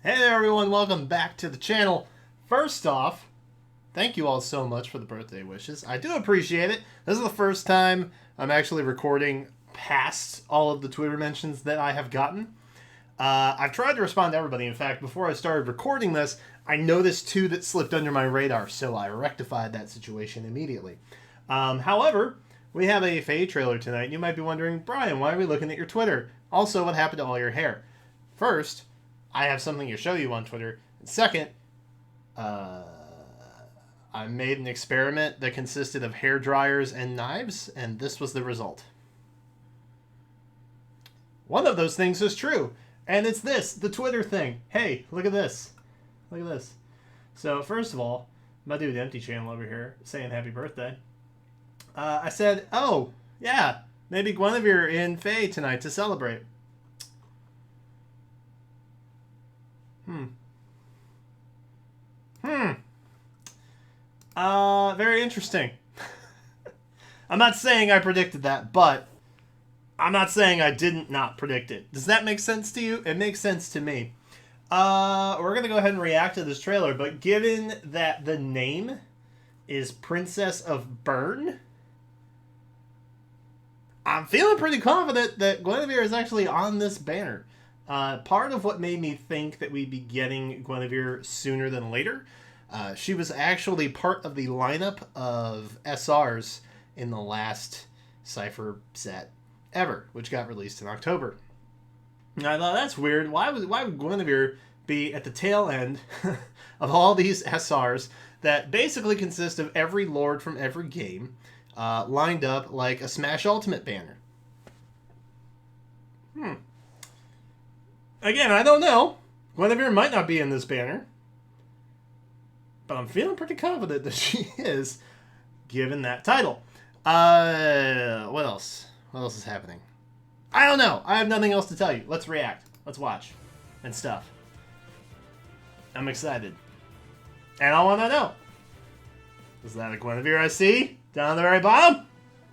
Hey there everyone, welcome back to the channel. First off, thank you all so much for the birthday wishes. I do appreciate it. This is the first time I'm actually recording past all of the Twitter mentions that I have gotten. I've tried to respond to everybody. In fact, before I started recording this, I noticed two that slipped under my radar, so I rectified that situation immediately. However, we have a FEH trailer tonight, and you might be wondering, Brian, why are we looking at your Twitter? Also, what happened to all your hair? First, I have something to show you on Twitter. And second, I made an experiment that consisted of hair dryers and knives, and this was the result. One of those things is true, and it's this, the Twitter thing. Hey, look at this. Look at this. So, first of all, my dude Empty Channel over here saying happy birthday. I said, oh, yeah, maybe Guinevere in Faye tonight to celebrate. Very interesting. I'm not saying I predicted that, but I'm not saying I didn't not predict it. Does that make sense to you? It makes sense to me. We're going to go ahead and react to this trailer, but given that the name is Princess of Bern, I'm feeling pretty confident that Guinevere is actually on this banner. Part of what made me think that we'd be getting Guinevere sooner than later, she was actually part of the lineup of SRs in the last Cypher set ever, which got released in October. And I thought, that's weird. Why would Guinevere be at the tail end of all these SRs that basically consist of every lord from every game lined up like a Smash Ultimate banner? Again, I don't know. Guinevere might not be in this banner, but I'm feeling pretty confident that she is, given that title. What else? What else is happening? I don't know. I have nothing else to tell you. Let's react. Let's watch. And stuff. I'm excited. And I want to know. Is that a Guinevere I see? Down at the very bottom?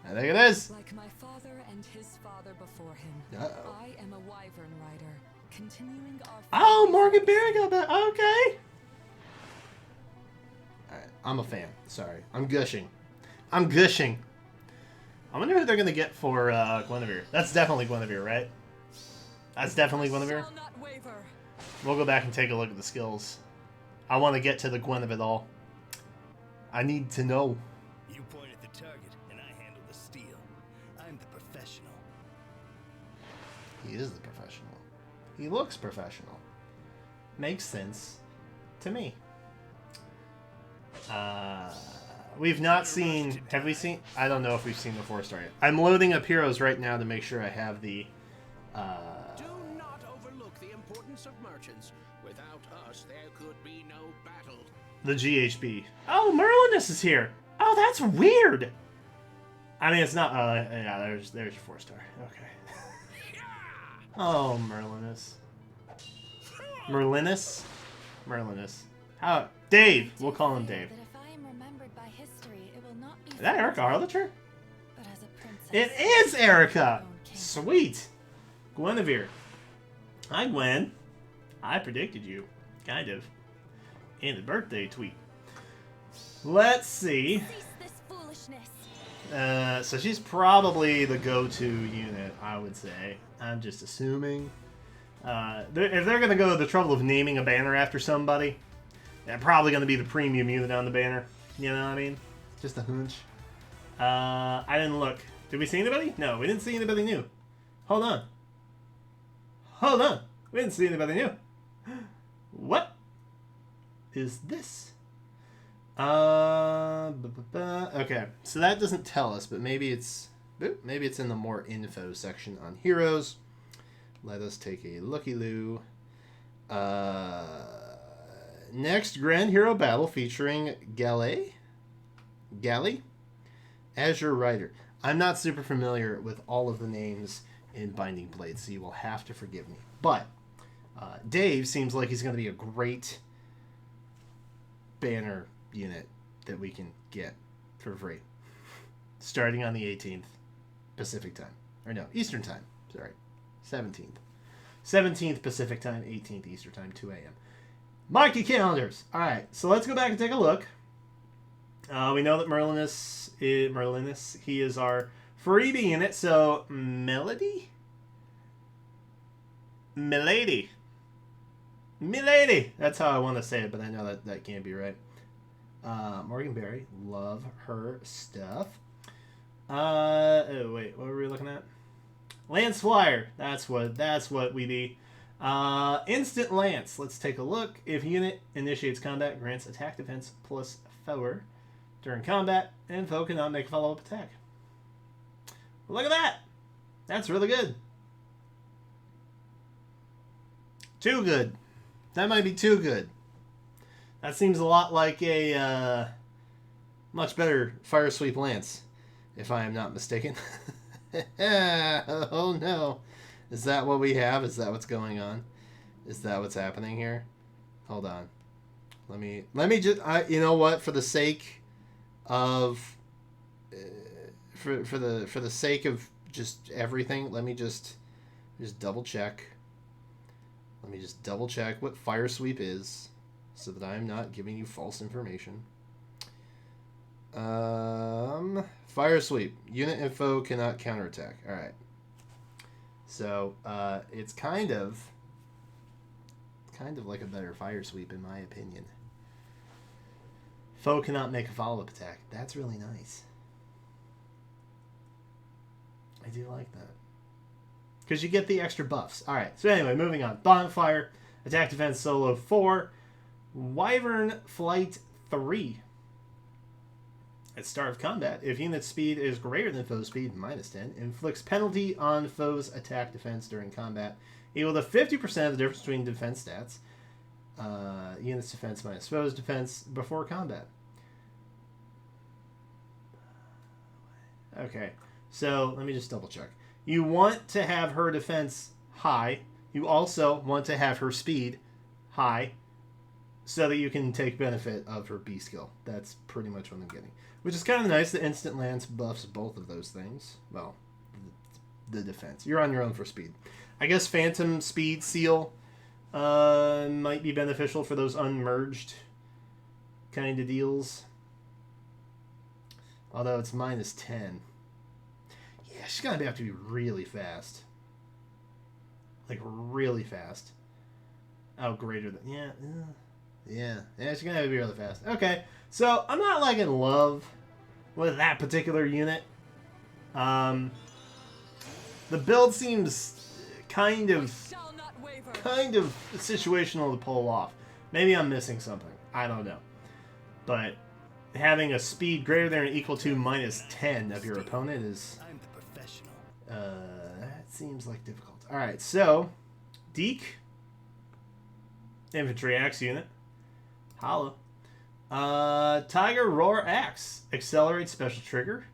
I think it is. Like my father and his father before him, Uh-oh. I am a wyvern rider, continuing our... Oh, Morgan Barry got that. Okay. Alright, I'm a fan. Sorry. I'm gushing. I'm gushing. I wonder who they're going to get for Guinevere. That's definitely Guinevere, right? That's definitely Guinevere. Shall not waver. We'll go back and take a look at the skills. I want to get to the Gwen of it all. I need to know. You point at the target, and I handle the steel. I'm the professional. He is the professional. He looks professional. Makes sense to me. We've not seen... Have we seen... I don't know if we've seen the 4-star yet. I'm loading up Heroes right now to make sure I have the... Do not overlook the importance of merchants. Without us, there could be no battle. the GHB. Oh, Merlinus is here. Oh, that's weird. I mean, it's not... yeah, there's your 4-star. Okay. Oh, Merlinus. Merlinus? Merlinus. How... Dave. We'll call him Dave. Is that Erica Harlacher? It is Erica! Sweet! Guinevere. Hi, Gwen. I predicted you. Kind of. In the birthday tweet. Let's see. So she's probably the go-to unit, I would say. I'm just assuming. If they're going to go to the trouble of naming a banner after somebody, they're probably going to be the premium unit on the banner. You know what I mean? Just a hunch. I didn't look. Did we see anybody? No, we didn't see anybody new. Hold on. Hold on. We didn't see anybody new. What is this? Okay, so that doesn't tell us, but maybe it's in the more info section on Heroes. Let us take a looky-loo. Next Grand Hero Battle featuring Galle as your writer. I'm not super familiar with all of the names in Binding Blade, so you will have to forgive me. But Dave seems like he's going to be a great banner unit that we can get for free. Starting on the 18th Pacific time. Or no, Eastern time. Sorry. 17th. 17th Pacific time, 18th Eastern time, 2 a.m. Mark your calendars. All right, so let's go back and take a look. We know that Merlinus, he is our freebie unit. So Melady, Milady. That's how I want to say it, but I know that can't be right. Morgan Berry, love her stuff. Oh wait, what were we looking at? Lance Flyer. That's what we be. Instant Lance. Let's take a look. If unit initiates combat, grants attack defense plus 4 during combat, and foe cannot make a follow-up attack. Look at that. That's really good. Too good. That might be too good. That seems a lot like a much better Fire Sweep Lance, if I am not mistaken. Oh no. Is that what we have? Is that what's going on? Is that what's happening here? Hold on. Let me just you know what, for the sake of for the sake of just everything, let me just double check. Let me just double check what Fire Sweep is, so that I'm not giving you false information. Fire Sweep. Unit info cannot counterattack. Alright. So, it's kind of like a better Fire Sweep in my opinion. Foe cannot make a follow-up attack. That's really nice. I do like that. Because you get the extra buffs. Alright, so anyway, moving on. Bonfire, attack defense solo 4. Wyvern Flight 3. At start of combat, if unit speed is greater than foe speed, -10, inflicts penalty on foe's attack defense during combat, equal to 50% of the difference between defense stats. Unit's defense minus foe's defense before combat. Okay, so let me just double check. You want to have her defense high. You also want to have her speed high, so that you can take benefit of her B skill. That's pretty much what I'm getting. Which is kind of nice. The Instant Lance buffs both of those things. Well, the defense. You're on your own for speed. I guess Phantom Speed Seal might be beneficial for those unmerged kind of deals. Although it's -10. Yeah, she's going to have to be really fast. Like, really fast. Oh, greater than... Yeah, she's going to have to be really fast. Okay, so I'm not, like, in love with that particular unit. The build seems kind of situational to pull off. Maybe I'm missing something. I don't know. But having a speed greater than or equal to -10 of your opponent is... I'm the professional. that seems like difficult. Alright, so... Deke. Infantry Axe unit. Holla. Tiger Roar Axe. Accelerates special trigger.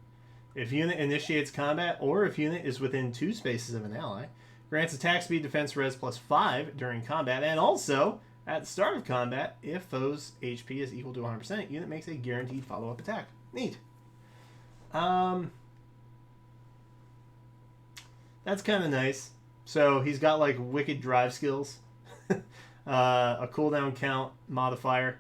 If unit initiates combat, or if unit is within 2 spaces of an ally, grants attack speed defense res +5 during combat, and also, at the start of combat, if foe's HP is equal to 100%, unit makes a guaranteed follow-up attack. Neat. That's kind of nice. So he's got like wicked drive skills. A cooldown count modifier.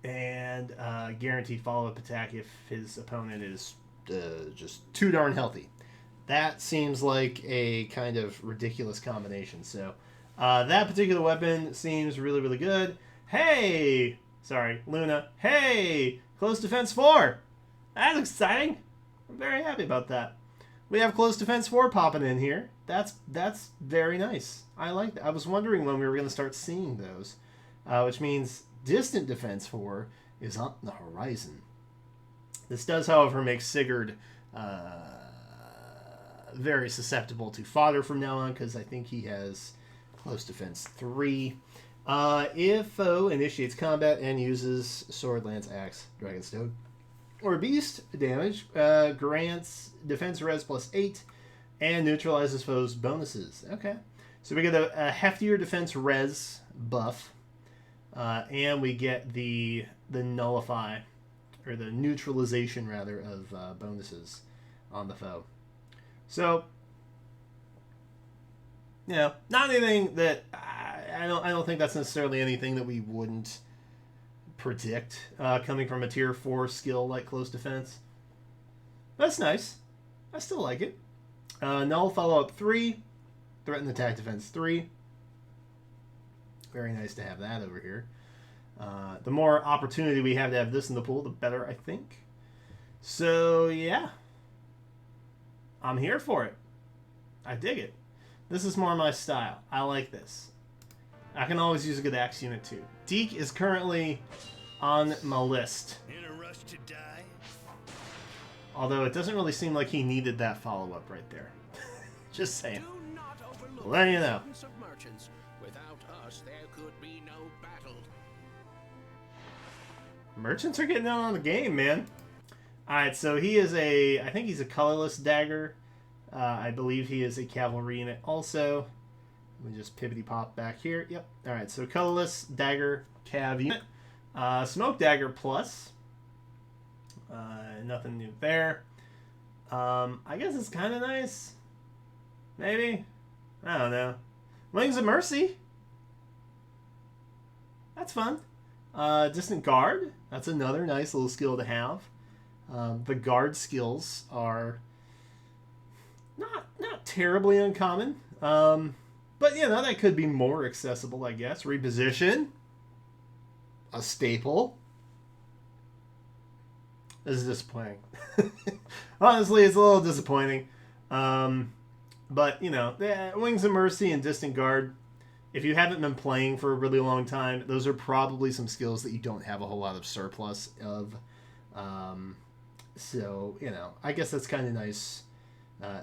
And guaranteed follow-up attack if his opponent is just too darn healthy. That seems like a kind of ridiculous combination. So that particular weapon seems really, really good. Hey! Sorry, Luna. Hey! Close defense 4! That's exciting! I'm very happy about that. We have close defense 4 popping in here. That's very nice. I like that. I was wondering when we were going to start seeing those. Which means distant defense 4 is on the horizon. This does, however, make Sigurd very susceptible to fodder from now on, because I think he has close defense 3. If foe initiates combat and uses sword, lance, axe, dragonstone, or beast damage, grants defense res +8 and neutralizes foes' bonuses. Okay, so we get a heftier defense res buff, and we get the nullify, or the neutralization rather, of bonuses on the foe. So You know, not anything that I don't think that's necessarily anything that we wouldn't predict coming from a tier 4 skill like close defense. That's nice. I still like it. Null follow-up 3. Threaten attack defense 3. Very nice to have that over here. The more opportunity we have to have this in the pool, the better, I think. So, yeah. I'm here for it. I dig it. This is more my style. I like this. I can always use a good axe unit, too. Deke is currently on my list. In a rush to die? Although it doesn't really seem like he needed that follow-up right there. Just saying. Do not overlook Well, then you the know. importance of merchants. Without us, there could be no battle. Merchants are getting out on the game, man. Alright, so he is I think he's a colorless dagger. I believe he is a cavalry unit also. Let me just pippity pop back here. Yep. Alright, so colorless dagger cav unit. Smoke dagger plus. Nothing new there. I guess it's kind of nice. Maybe. I don't know. Wings of Mercy. That's fun. Distant Guard. That's another nice little skill to have. The guard skills are not terribly uncommon. But, you know, that could be more accessible, I guess. Reposition. A staple. This is disappointing. Honestly, it's a little disappointing. But, you know, Wings of Mercy and Distant Guard, if you haven't been playing for a really long time, those are probably some skills that you don't have a whole lot of surplus of. So, you know, I guess that's kind of nice.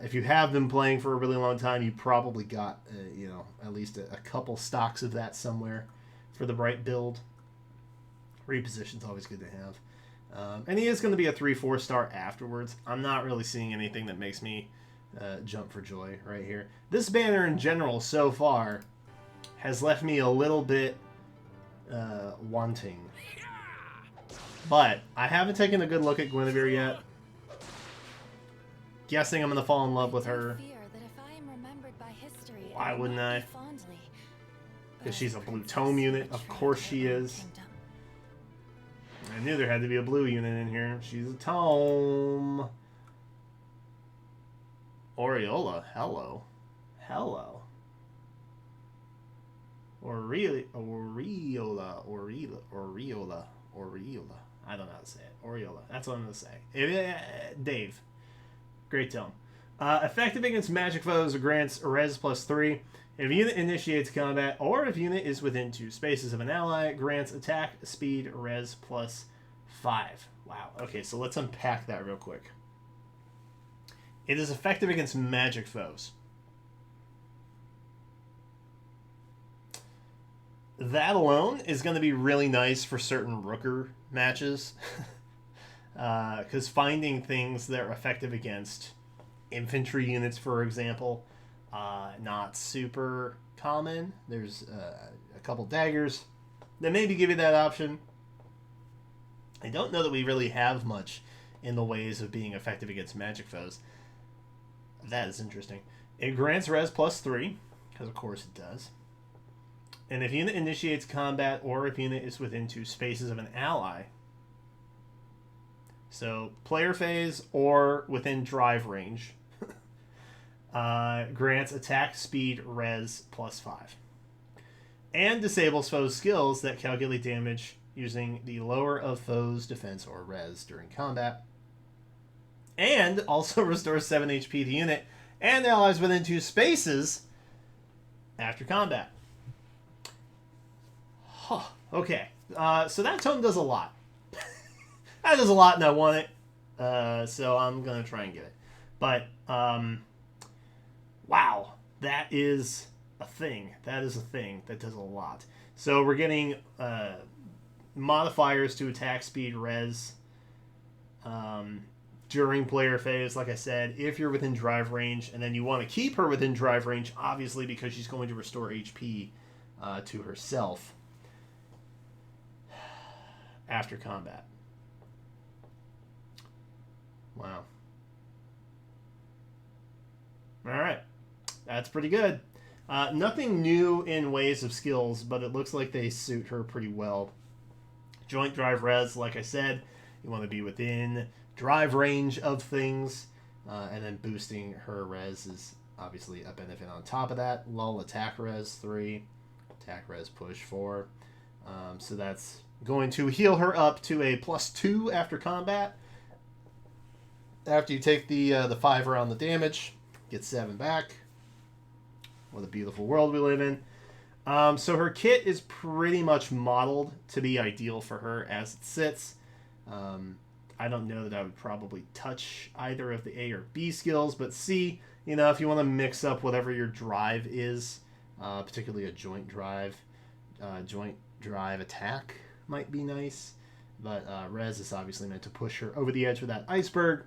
If you have been playing for a really long time, you probably got, you know, at least a couple stocks of that somewhere for the right build. Reposition's always good to have. And he is going to be a 3-4 star afterwards. I'm not really seeing anything that makes me jump for joy right here. This banner in general so far has left me a little bit wanting. But I haven't taken a good look at Guinevere yet. Guessing I'm going to fall in love with her. Why wouldn't I? Because she's a blue tome unit. Of course she is. I knew there had to be a blue unit in here. She's a tome. Aureola. Hello. Hello. Aureola. I don't know how to say it. Aureola. That's what I'm going to say. Dave. Great tome. Effective against magic foes grants res +3. If a unit initiates combat, or if unit is within 2 spaces of an ally, grants attack, speed, res +5. Wow. Okay, so let's unpack that real quick. It is effective against magic foes. That alone is going to be really nice for certain Rooker matches. Because finding things that are effective against infantry units, for example, not super common. There's a couple daggers that maybe give you that option. I don't know that we really have much in the ways of being effective against magic foes. That is interesting. It grants res +3, because of course it does. And if unit initiates combat, or if unit is within 2 spaces of an ally, so player phase or within drive range, grants attack, speed, res +5. And disables foes' skills that calculate damage using the lower of foes' defense or res during combat. And also restores 7 HP to unit and allies within 2 spaces after combat. Huh. Okay. So that tome does a lot. That does a lot, and I want it. So I'm going to try and get it. But, wow. That is a thing. That is a thing that does a lot. So we're getting modifiers to attack, speed, res during player phase, like I said, if you're within drive range, and then you want to keep her within drive range, obviously, because she's going to restore HP to herself after combat. Wow. Alright. That's pretty good. Nothing new in ways of skills, but it looks like they suit her pretty well. Joint drive res, like I said, you want to be within drive range of things, and then boosting her res is obviously a benefit on top of that. Lull attack res 3, attack res push 4. So that's going to heal her up to a +2 after combat. After you take the 5 around the damage, get 7 back. What a beautiful world we live in. So her kit is pretty much modeled to be ideal for her as it sits. I don't know that I would probably touch either of the A or B skills, but C, you know, if you want to mix up whatever your drive is, particularly a joint drive attack might be nice. But res is obviously meant to push her over the edge with that iceberg.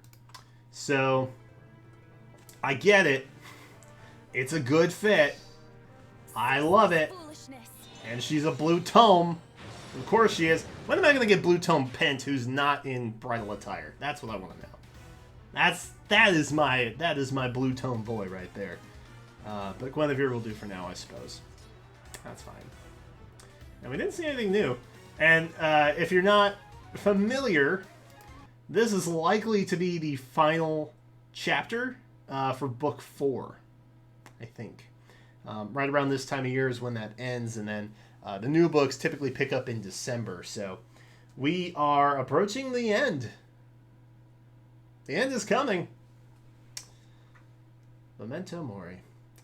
So I get it. It's a good fit. I love it. And she's a blue tome. Of course she is. When am I going to get blue tome Pent who's not in bridal attire? That's what I want to know. That is my blue tome boy right there. But Guinevere will do for now, I suppose. That's fine. And we didn't see anything new. And if you're not familiar, this is likely to be the final chapter for book 4, I think. Right around this time of year is when that ends, and then the new books typically pick up in December. So we are approaching the end. The end is coming. Memento Mori.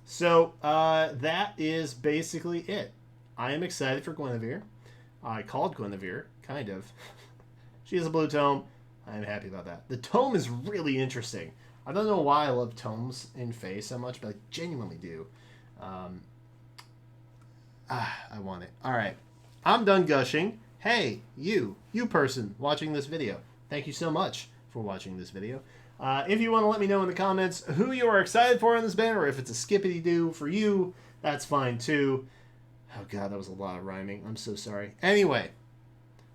So that is basically it. I am excited for Guinevere. I called Guinevere, kind of. She has a blue tome. I'm happy about that. The tome is really interesting. I don't know why I love tomes in FEH so much, but I genuinely do. I want it. Alright. I'm done gushing. Hey, you person watching this video. Thank you so much for watching this video. If you want to let me know in the comments who you are excited for in this banner, or if it's a skippity-doo for you, that's fine too. Oh god, that was a lot of rhyming. I'm so sorry. Anyway,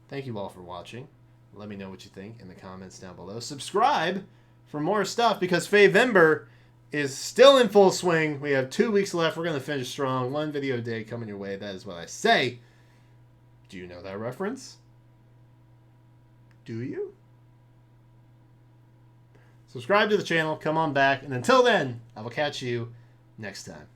thank you all for watching. Let me know what you think in the comments down below. Subscribe for more stuff, because Favember is still in full swing. We have 2 weeks left. We're going to finish strong. 1 video a day coming your way. That is what I say. Do you know that reference? Do you? Subscribe to the channel. Come on back. And until then, I will catch you next time.